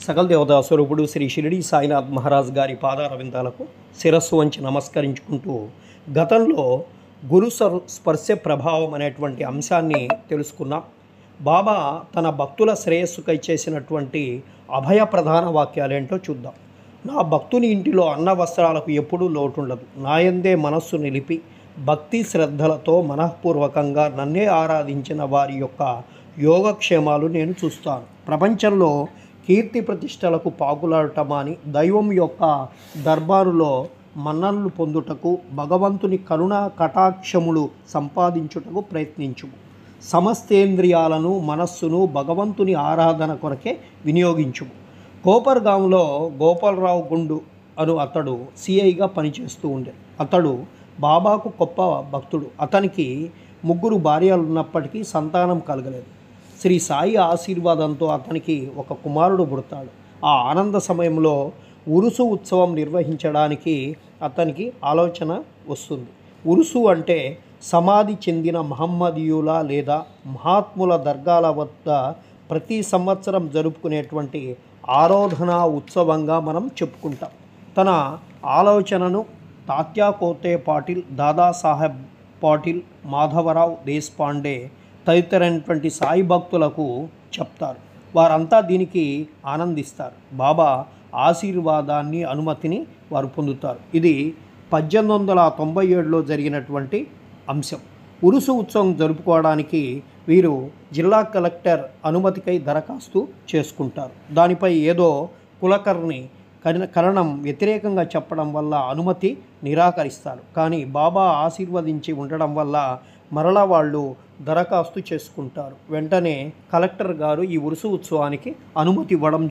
సకల దేవతా స్వరూపుడు శ్రీ షిరిడి సాయినాథ్ మహారాజ్ గారి పాదారవిందాలకు శిరస్సు వంచి నమస్కరించుకుంటూ గతంలో గురు స్పర్శ ప్రభావం అనేటువంటి అంశాన్ని తెలుసుకున్నాం. బాబా తన భక్తుల శ్రేయస్సుకై చేసినటువంటి అభయ ప్రధాన వాక్యాలేంటో చూద్దాం. నా భక్తుని ఇంటిలో అన్న వస్త్రాలకు ఎప్పుడూ లోటుండదు. నాయందే మనస్సు నిలిపి భక్తి శ్రద్ధలతో మనఃపూర్వకంగా నన్నే ఆరాధించిన వారి యొక్క యోగక్షేమాలు నేను చూస్తాను. ప్రపంచంలో కీర్తి ప్రతిష్టలకు పాకులాడటమాని దైవం యొక్క దర్బారులో మన్ననలు పొందుటకు భగవంతుని కరుణా కటాక్షములు సంపాదించుటకు ప్రయత్నించుము. సమస్తేంద్రియాలను మనస్సును భగవంతుని ఆరాధన కొరకే వినియోగించుము. కోపర్గాంలో గోపాలరావు గుండు అను అతడు సిఐగా పనిచేస్తూ ఉండే. అతడు బాబాకు గొప్ప భక్తుడు. అతనికి 3 భార్యలు ఉన్నప్పటికీ సంతానం కలగలేదు. శ్రీ సాయి ఆశీర్వాదంతో అతనికి ఒక కుమారుడు పుడతాడు. ఆ ఆనంద సమయంలో ఉరుసు ఉత్సవం నిర్వహించడానికి అతనికి ఆలోచన వస్తుంది. ఉరుసు అంటే సమాధి చెందిన మహమ్మదీయుల లేదా మహాత్ముల దర్గాల వద్ద ప్రతి సంవత్సరం జరుపుకునేటువంటి ఆరాధన ఉత్సవంగా మనం చెప్పుకుంటాం. తన ఆలోచనను తాత్యా కోతే పాటిల్, దాదాసాహెబ్ పాటిల్, మాధవరావు దేశపాండే తదితరైనటువంటి సాయి భక్తులకు చెప్తారు. వారంతా దీనికి ఆనందిస్తారు. బాబా ఆశీర్వాదాన్ని, అనుమతిని వారు పొందుతారు. ఇది 1897లో జరిగినటువంటి అంశం. ఉరుసు ఉత్సవం జరుపుకోవడానికి వీరు జిల్లా కలెక్టర్ అనుమతికై దరఖాస్తు చేసుకుంటారు. దానిపై ఏదో కులకర్ణి కారణం వ్యతిరేకంగా చెప్పడం వల్ల అనుమతి నిరాకరిస్తారు. కానీ బాబా ఆశీర్వదించి ఉండడం వల్ల మరలా వాళ్ళు దరఖాస్తు చేసుకుంటారు. వెంటనే కలెక్టర్ గారు ఈ ఉరుసు ఉత్సవానికి అనుమతి ఇవ్వడం